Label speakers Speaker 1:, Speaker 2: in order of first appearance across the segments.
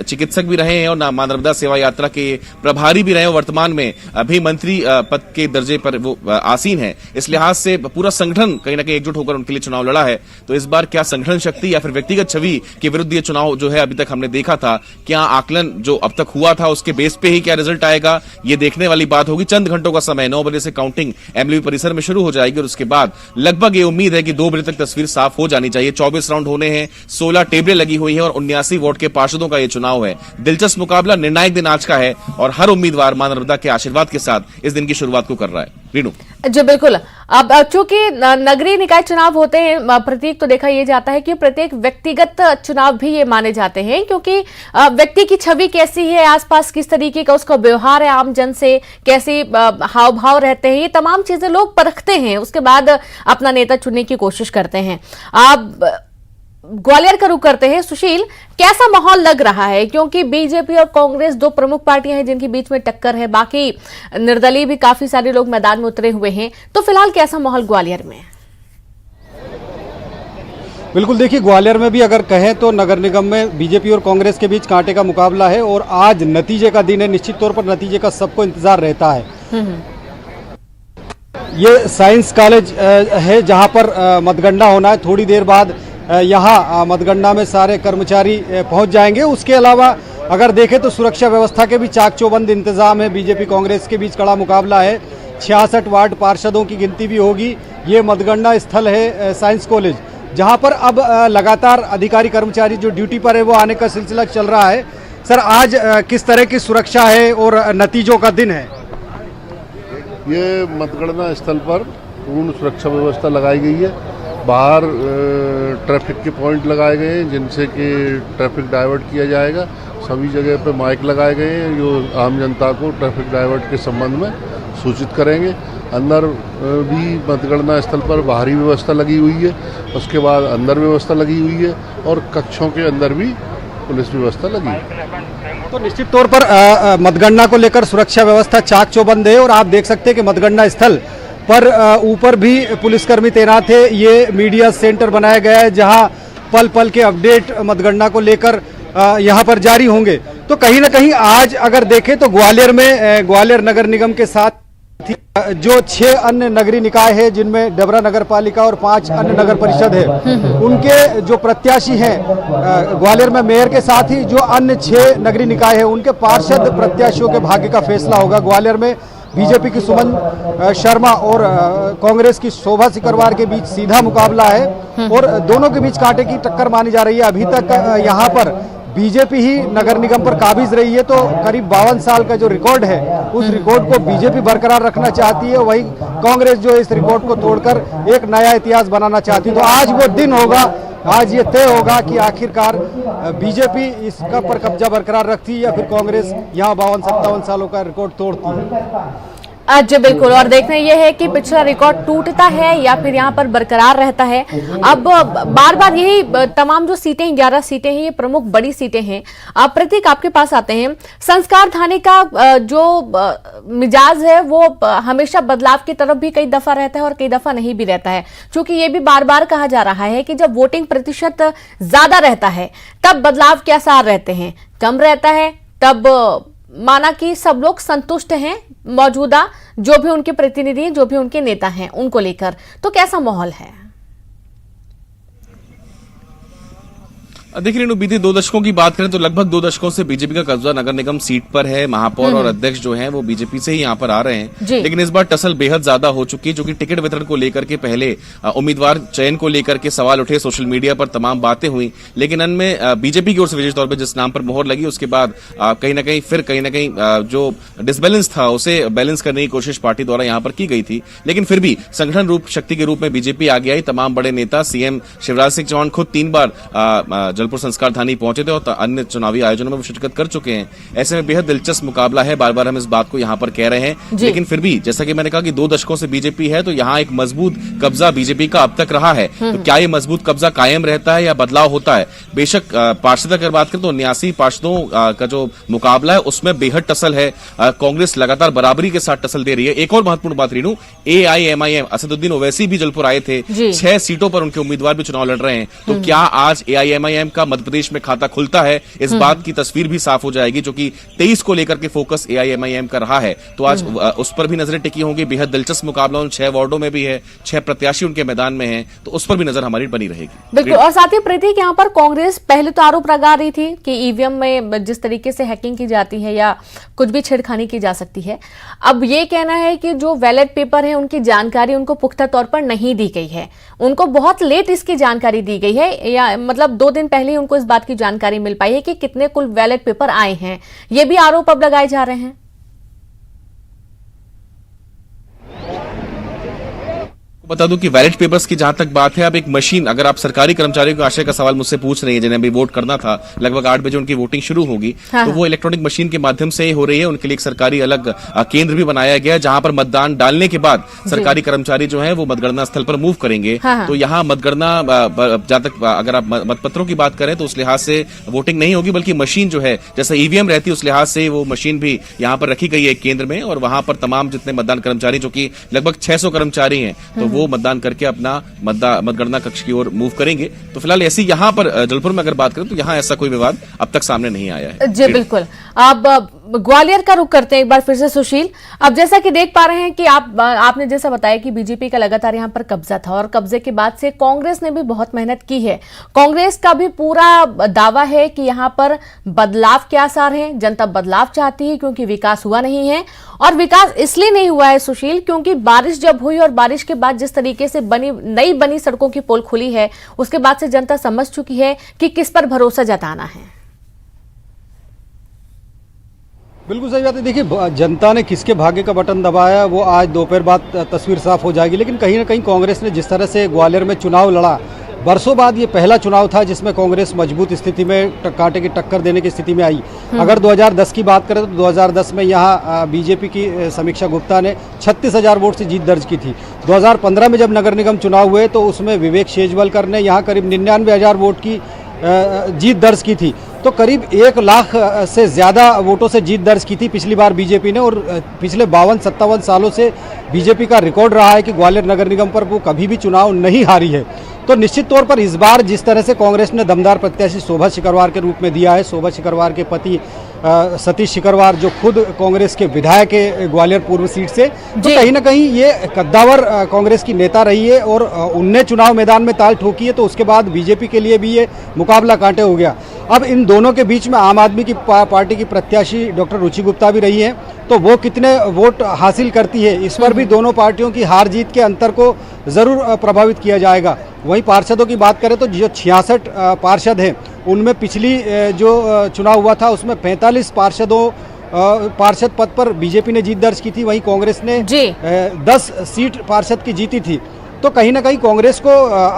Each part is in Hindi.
Speaker 1: चिकित्सक भी रहे हैं और मां नर्मदा सेवा यात्रा के प्रभारी भी रहे हैं। वर्तमान में अभी मंत्री पद के दर्जे पर वो आसीन है। इस लिहाज से पूरा संगठन कहीं ना कहीं एकजुट होकर उनके लिए चुनाव लड़ा है। तो इस बार क्या संगठन शक्ति या फिर व्यक्तिगत छवि के विरुद्ध ये चुनाव जो है अभी तक हमने देखा था, क्या आकलन जो अब तक हुआ था उसके बेस पे ही क्या रिजल्ट आएगा, ये देखने वाली बात होगी। चंद घंटों का समय, 9 बजे से काउंटिंग एमएलबी परिसर में शुरू हो जाएगी और उसके बाद लगभग ये उम्मीद है कि 2 बजे तक तस्वीर साफ हो जानी चाहिए। 24 राउंड होने हैं, 16 टेबलें लगी हुई है और 79 वार्ड के पार्षदों का ये चुनाव है। दिलचस्प मुकाबला, निर्णायक दिन आज का है और हर उम्मीदवार मां नर्मदा के आशीर्वाद के साथ इस दिन की शुरुआत को कर रहा है। रीनू
Speaker 2: जी बिल्कुल। अब चूंकि नगरीय निकाय चुनाव होते हैं प्रतीक, तो देखा यह जाता है कि प्रत्येक व्यक्तिगत चुनाव भी ये माने जाते हैं, क्योंकि व्यक्ति की छवि कैसी है, आसपास किस तरीके का उसका व्यवहार है, आम जन से कैसे हाव भाव रहते हैं, ये तमाम चीजें लोग परखते हैं, उसके बाद अपना नेता चुनने की कोशिश करते हैं। आप ग्वालियर का रुख करते हैं। सुशील, कैसा माहौल लग रहा है, क्योंकि बीजेपी और कांग्रेस दो प्रमुख पार्टियां हैं जिनके बीच में टक्कर है, बाकी निर्दलीय भी काफी सारे लोग मैदान में उतरे हुए हैं, तो फिलहाल कैसा माहौल ग्वालियर में?
Speaker 3: बिल्कुल, देखिए ग्वालियर में भी अगर कहें तो नगर निगम में बीजेपी और कांग्रेस के बीच कांटे का मुकाबला है और आज नतीजे का दिन है। निश्चित तौर पर नतीजे का सबको इंतजार रहता है। ये साइंस कॉलेज है जहां पर मतगणना होना है। थोड़ी देर बाद यहाँ मतगणना में सारे कर्मचारी पहुंच जाएंगे। उसके अलावा अगर देखें तो सुरक्षा व्यवस्था के भी चाक चौबंद इंतजाम है। बीजेपी कांग्रेस के बीच कड़ा मुकाबला है। 66 वार्ड पार्षदों की गिनती भी होगी। ये मतगणना स्थल है साइंस कॉलेज, जहां पर अब लगातार अधिकारी कर्मचारी जो ड्यूटी पर है वो आने का सिलसिला चल रहा है। सर, आज किस तरह की सुरक्षा है और नतीजों का दिन है?
Speaker 4: ये मतगणना स्थल पर पूर्ण सुरक्षा व्यवस्था लगाई गई है। बाहर ट्रैफिक के पॉइंट लगाए गए हैं जिनसे कि ट्रैफिक डाइवर्ट किया जाएगा। सभी जगह पे माइक लगाए गए हैं जो आम जनता को ट्रैफिक डाइवर्ट के संबंध में सूचित करेंगे। अंदर भी मतगणना स्थल पर बाहरी व्यवस्था लगी हुई है, उसके बाद अंदर व्यवस्था लगी हुई है और कक्षों के अंदर भी पुलिस व्यवस्था लगी है।
Speaker 3: तो निश्चित तौर पर मतगणना को लेकर सुरक्षा व्यवस्था चाक चौबंद है और आप देख सकते हैं कि मतगणना स्थल पर ऊपर भी पुलिसकर्मी तैनात है। ये मीडिया सेंटर बनाया गया है जहां पल पल के अपडेट मतगणना को लेकर यहां पर जारी होंगे। तो कहीं ना कहीं आज अगर देखें तो ग्वालियर में ग्वालियर नगर निगम के साथ जो 6 अन्य नगरीय निकाय है जिनमें डबरा नगर पालिका और 5 अन्य नगर परिषद है, उनके जो प्रत्याशी हैं ग्वालियर में मेयर के साथ ही जो अन्य 6 नगरीय निकाय है उनके पार्षद प्रत्याशियों के भाग्य का फैसला होगा। ग्वालियर में बीजेपी की सुमन शर्मा और कांग्रेस की शोभा सिकरवार के बीच सीधा मुकाबला है और दोनों के बीच कांटे की टक्कर मानी जा रही है। अभी तक यहाँ पर बीजेपी ही नगर निगम पर काबिज रही है, तो करीब 52 साल का जो रिकॉर्ड है उस रिकॉर्ड को बीजेपी बरकरार रखना चाहती है, वहीं कांग्रेस जो इस रिकॉर्ड को तोड़कर एक नया इतिहास बनाना चाहती है। तो आज वो दिन होगा, आज ये तय होगा कि आखिरकार बीजेपी इसका पर कब्जा बरकरार रखती है या फिर कांग्रेस यहाँ 52-57 सालों का रिकॉर्ड तोड़ती है।
Speaker 2: जी बिल्कुल, और देखना यह है कि पिछला रिकॉर्ड टूटता है या फिर यहाँ पर बरकरार रहता है। अब बार बार यही तमाम जो सीटें 11 सीटें हैं, ये प्रमुख बड़ी सीटें हैं। आप प्रतीक, आपके पास आते हैं। संस्कार थाने का जो मिजाज है वो हमेशा बदलाव की तरफ भी कई दफा रहता है और कई दफा नहीं भी रहता है, क्योंकि ये भी बार बार कहा जा रहा है कि जब वोटिंग प्रतिशत ज्यादा रहता है तब बदलाव के आसार रहते हैं, कम रहता है तब माना कि सब लोग संतुष्ट हैं मौजूदा जो भी उनके प्रतिनिधि, जो भी उनके नेता हैं, उनको लेकर। तो कैसा माहौल है?
Speaker 1: देखिए, बीते 2 दशकों की बात करें तो लगभग 2 दशकों से बीजेपी का कब्जा नगर निगम सीट पर है। महापौर और अध्यक्ष जो हैं वो बीजेपी से ही यहाँ पर आ रहे हैं, लेकिन इस बार टसल बेहद ज्यादा हो चुकी है, जो कि टिकट वितरण को लेकर के पहले उम्मीदवार चयन को लेकर के सवाल उठे, सोशल मीडिया पर तमाम बातें हुई, लेकिन इनमें बीजेपी की ओर से विशेष तौर पर जिस नाम पर मोहर लगी उसके बाद कहीं ना कहीं जो डिसबैलेंस था उसे बैलेंस करने की कोशिश पार्टी द्वारा यहाँ पर की गई थी। लेकिन फिर भी संगठन रूप शक्ति के रूप में बीजेपी आगे आई। तमाम बड़े नेता, सीएम शिवराज सिंह चौहान खुद 3 बार जलपुर संस्कार थानी पहुंचे थे और अन्य चुनावी आयोजनों में वो शिरकत कर चुके हैं। ऐसे में बेहद दिलचस्प मुकाबला है, बार बार हम इस बात को यहाँ पर कह रहे हैं। लेकिन फिर भी जैसा कि मैंने कहा कि 2 दशकों से बीजेपी है, तो यहाँ एक मजबूत कब्जा बीजेपी का अब तक रहा है। तो क्या ये मजबूत कब्जा कायम रहता है या बदलाव होता है? बेशक पार्षद अगर बात करें तो 79 पार्षदों का जो मुकाबला है उसमें बेहद टसल है। कांग्रेस लगातार बराबरी के साथ टसल दे रही है। एक और महत्वपूर्ण बात रीनू, AIMIM असदुद्दीन ओवैसी भी जलपुर आए थे, 6 सीटों पर उनके उम्मीदवार भी चुनाव लड़ रहे हैं। तो क्या आज AIMIM एआईएमआईएम का मध्य प्रदेश में खाता खुलता है, इस बात की तस्वीर भी साफ हो जाएगी, जो कि 23 को लेकर के फोकस एआईएमआईएम का रहा है। तो आज उस पर भी नजरें टिकी होंगी। बेहद दिलचस्प मुकाबला उन 6 वार्डों में भी है, 6 प्रत्याशी उनके मैदान में हैं, तो उस पर भी नजर हमारी बनी रहेगी।
Speaker 2: बिल्कुल। और साथ ही प्रतीक, यहाँ पर कांग्रेस पहले तो आरोप लगा रही थी कि ईवीएम में जिस तरीके से हैकिंग की जाती है या कुछ भी छेड़खानी की जा सकती है, अब ये कहना है कि जो बैलेट पेपर है उनकी जानकारी उनको पुख्ता तौर पर नहीं दी गई है, उनको बहुत लेट इसकी जानकारी दी गई है, या मतलब 2 दिन पहले ही उनको इस बात की जानकारी मिल पाई है कि कितने कुल बैलेट पेपर आए हैं। ये भी आरोप अब लगाए जा रहे हैं।
Speaker 1: बता दूं कि बैलेट पेपर्स की जहां तक बात है, अब एक मशीन, अगर आप सरकारी कर्मचारियों के आशय का सवाल मुझसे पूछ रही है, जिन्हें अभी वोट करना था, लगभग 8 बजे उनकी वोटिंग शुरू होगी, तो वो इलेक्ट्रॉनिक मशीन के माध्यम से ही हो रही है। उनके लिए एक सरकारी अलग केंद्र भी बनाया गया है, जहां पर मतदान डालने के बाद सरकारी कर्मचारी जो है वो मतगणना स्थल पर मूव करेंगे। तो यहाँ मतगणना, जहां तक अगर आप मतपत्रों की बात करें तो उस लिहाज से वोटिंग नहीं होगी, बल्कि मशीन जो है जैसे ईवीएम रहती है उस लिहाज से वो मशीन भी यहाँ पर रखी गई है एक केंद्र में, और वहां पर तमाम जितने मतदान कर्मचारी, जो कि लगभग 600 कर्मचारी हैं, तो वो मतदान करके अपना मतगणना कक्ष की ओर मूव करेंगे। तो फिलहाल ऐसी यहाँ पर जलपुर में अगर बात करें तो यहाँ ऐसा कोई विवाद अब तक सामने नहीं आया है।
Speaker 2: जी बिल्कुल। अब ग्वालियर का रुख करते हैं एक बार फिर से सुशील। अब जैसा कि देख पा रहे हैं कि आपने जैसा बताया कि बीजेपी का लगातार यहां पर कब्जा था, और कब्जे के बाद से कांग्रेस ने भी बहुत मेहनत की है। कांग्रेस का भी पूरा दावा है कि यहां पर बदलाव के आसार हैं, जनता बदलाव चाहती है, क्योंकि विकास हुआ नहीं है। और विकास इसलिए नहीं हुआ है सुशील, क्योंकि बारिश जब हुई और बारिश के बाद जिस तरीके से नई बनी सड़कों की पोल खुली है, उसके बाद से जनता समझ चुकी है कि किस पर भरोसा जताना है।
Speaker 3: बिल्कुल सही बात है। देखिए, जनता ने किसके भाग्य का बटन दबाया वो आज दोपहर बाद तस्वीर साफ हो जाएगी। लेकिन कहीं ना कहीं कांग्रेस ने जिस तरह से ग्वालियर में चुनाव लड़ा, बरसों बाद ये पहला चुनाव था जिसमें कांग्रेस मजबूत स्थिति में, कांटे की टक्कर देने की स्थिति में आई। अगर 2010 की बात करें तो 2010 में यहाँ बीजेपी की समीक्षा गुप्ता ने 36,000 वोट से जीत दर्ज की थी। 2015 में जब नगर निगम चुनाव हुए तो उसमें विवेक शेजवलकर ने यहाँ करीब 99,000 वोट की जीत दर्ज की थी। तो करीब 1 लाख से ज़्यादा वोटों से जीत दर्ज की थी पिछली बार बीजेपी ने, और पिछले 52-57 सालों से बीजेपी का रिकॉर्ड रहा है कि ग्वालियर नगर निगम पर वो कभी भी चुनाव नहीं हारी है। तो निश्चित तौर पर इस बार जिस तरह से कांग्रेस ने दमदार प्रत्याशी शोभा शिकरवार के रूप में दिया है, शोभा शिकरवार के पति सतीश शिकरवार जो खुद कांग्रेस के विधायक है ग्वालियर पूर्व सीट से, तो कहीं ना कहीं ये कद्दावर कांग्रेस की नेता रही है और उनने चुनाव मैदान में ताल ठोकी है। तो उसके बाद बीजेपी के लिए भी ये मुकाबला कांटे हो गया। अब इन दोनों के बीच में आम आदमी की पार्टी की प्रत्याशी डॉक्टर रुचि गुप्ता भी रही है, तो वो कितने वोट हासिल करती है, इस पर भी दोनों पार्टियों की हार जीत के अंतर को जरूर प्रभावित किया जाएगा। वहीं पार्षदों की बात करें तो जो 66 पार्षद हैं, उनमें पिछली जो चुनाव हुआ था उसमें 45 पार्षद पद पर बीजेपी ने जीत दर्ज की थी, वहीं कांग्रेस ने 10 सीट पार्षद की जीती थी। तो कहीं ना कहीं कांग्रेस को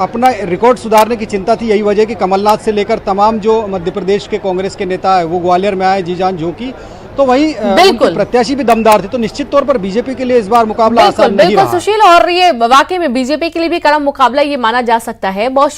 Speaker 3: अपना रिकॉर्ड सुधारने की चिंता थी। यही वजह कि कमलनाथ से लेकर तमाम जो मध्य प्रदेश के कांग्रेस के नेता है वो ग्वालियर में आए, जीजान झोंकी, तो वही प्रत्याशी भी दमदार थे। तो निश्चित तौर पर बीजेपी के लिए इस बार मुकाबला आसान नहीं रहा।
Speaker 2: सुशील, और ये वाकई में बीजेपी के लिए भी कड़ा मुकाबला ये माना जा सकता है। बहुत